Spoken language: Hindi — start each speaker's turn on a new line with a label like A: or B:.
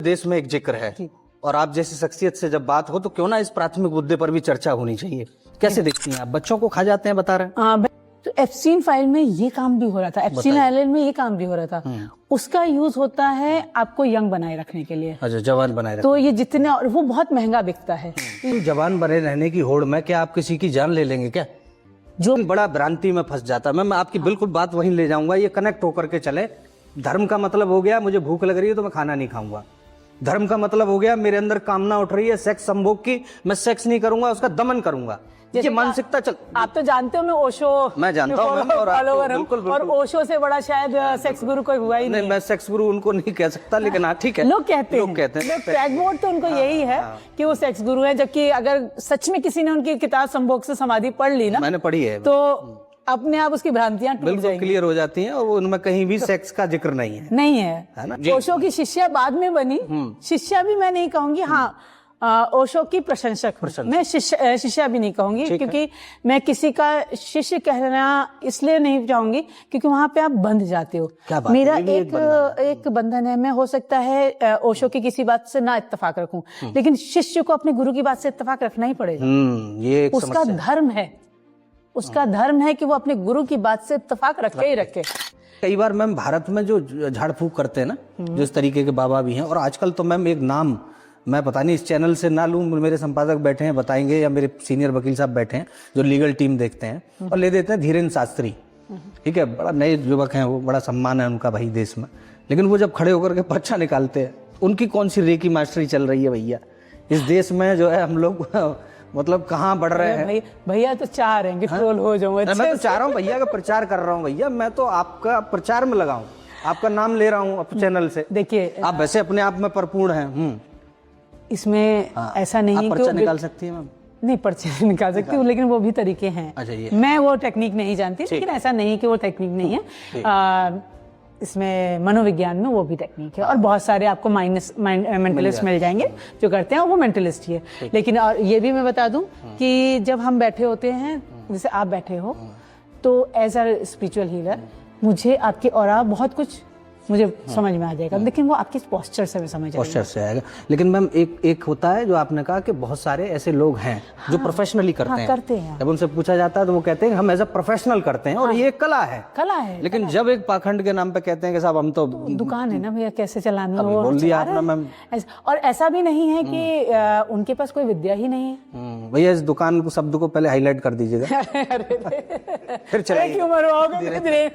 A: देश में एक जिक्र है और आप जैसी शख्सियत से जब बात हो तो क्यों ना इस प्राथमिक मुद्दे पर भी चर्चा होनी चाहिए। कैसे देखती हैं आप? बच्चों को खा जाते हैं बता रहे हैं।
B: तो एप्स्टीन फाइल में ये काम भी हो रहा था, एप्स्टीन आइलैंड में ये काम भी हो रहा था। उसका यूज होता है आपको यंग बनाए रखने के लिए।
A: अच्छा, जवान बनाए रखने।
B: तो ये जितने, और वो बहुत महंगा बिकता है।
A: जवान बने रहने की होड़ में क्या आप किसी की जान ले लेंगे क्या? जो बड़ा भ्रांति में फंस जाता है। मैं आपकी बिल्कुल बात वहीं ले जाऊंगा, ये कनेक्ट होकर के चले। धर्म का मतलब हो गया मुझे भूख लग रही है तो मैं खाना नहीं खाऊंगा। धर्म का मतलब हो गया मेरे अंदर कामना उठ रही है सेक्स संभोग की, मैं सेक्स नहीं करूंगा, उसका दमन करूंगा। ये मानसिकता चल,
B: आप तो जानते हो मैं ओशो,
A: मैं जानता हूं
B: फॉलोवर हूं,
A: बिल्कुल,
B: और ओशो से बड़ा शायद सेक्स गुरु कोई हुआ ही नहीं।
A: मैं सेक्स गुरु उनको नहीं कह सकता, लेकिन हाँ ठीक है,
B: लोग कहते हैं टैगबोर्ड तो उनको यही है कि वो सेक्स गुरु है, जबकि अगर सच में किसी ने उनकी किताब संभोग से समाधि पढ़ ली ना,
A: मैंने पढ़ी है,
B: तो अपने आप उसकी भ्रांतियां टूट
A: बिल्कुल
B: जाएंगी,
A: क्लियर हो जाती हैं और उनमें कहीं भी सेक्स का जिक्र नहीं है।
B: नहीं है
A: ना?
B: ओशो की शिष्या बाद में बनी, शिष्या भी मैं नहीं कहूंगी, हाँ ओशो की प्रशंसक हूं। मैं शिष्या भी नहीं कहूंगी, क्योंकि मैं किसी का शिष्य कहना इसलिए नहीं चाहूंगी क्योंकि वहां पे आप बंध जाते हो। मेरा एक बंधन है, मैं हो सकता है ओशो की किसी बात से ना इत्तेफाक रखूं, लेकिन शिष्य को अपने गुरु की बात से इत्तेफाक रखना ही पड़ेगा।
A: ये एक
B: उसका धर्म है, उसका धर्म है कि वो अपने गुरु की बात से इत्तेफाक रखे ही रखे।
A: कई बार मैम भारत में जो झाड़ फूक करते हैं ना, जो इस तरीके के बाबा भी हैं, और आजकल तो मैम एक नाम मैं पता नहीं इस चैनल से ना लूं, मेरे संपादक बैठे हैं बताएंगे, या मेरे सीनियर वकील साहब बैठे हैं जो लीगल टीम देखते हैं, और ले देते हैं धीरेन्द्र शास्त्री। ठीक है, बड़ा नए युवक हैं वो, बड़ा सम्मान है उनका भाई देश में, लेकिन वो जब खड़े होकर के पर्चा निकालते हैं, उनकी कौन सी रेकी मास्टरी चल रही है भैया इस देश में? जो है हम लोग मतलब कहाँ बढ़ रहे हैं
B: भैया तो चाह रहे हैं कि ट्रोल हो जाऊं।
A: मैं तो चाह रहा हूँ भैया का प्रचार कर रहा हूँ भैया, मैं तो आपका प्रचार में लगा हूँ, आपका नाम ले रहा हूँ अपने चैनल से।
B: देखिए
A: आप वैसे अपने आप में परिपूर्ण हैं।
B: इसमें ऐसा नहीं
A: आप पर्चा निकाल सकती है मैम?
B: नहीं, पर्चे निकाल सकती हूँ, लेकिन वो भी तरीके हैं।
A: अच्छा, ये
B: मैं वो टेक्निक नहीं जानती, लेकिन ऐसा नहीं कि वो टेक्निक नहीं है। इसमें मनोविज्ञान में वो भी टेक्निक है, और बहुत सारे आपको मेंटलिस्ट मिल जाएंगे जो करते हैं, वो मेंटलिस्ट ही है। लेकिन और ये भी मैं बता दूं कि जब हम बैठे होते हैं, जैसे आप बैठे हो, तो एज अ स्पिरिचुअल हीलर मुझे आपके ऑरा बहुत कुछ मुझे समझ में आ जाएगा, लेकिन वो आपके पोस्चर से समझ
A: आएगा। लेकिन मैम एक होता है जो आपने कहा कि बहुत सारे ऐसे लोग हैं जो प्रोफेशनली करते हैं। जब उनसे पूछा जाता है तो वो कहते हैं हम एज अ प्रोफेशनल करते हैं, और ये कला है। लेकिन जब एक पाखंड के नाम पे कहते हैं कि साहब हम तो
B: दुकान है ना भैया, कैसे चलाना,
A: बोल दिया आपने मैम।
B: और ऐसा भी नहीं है कि उनके पास कोई विद्या ही नहीं है।
A: भैया इस दुकान को शब्द को पहले हाईलाइट कर दीजिएगा, फिर चलिए।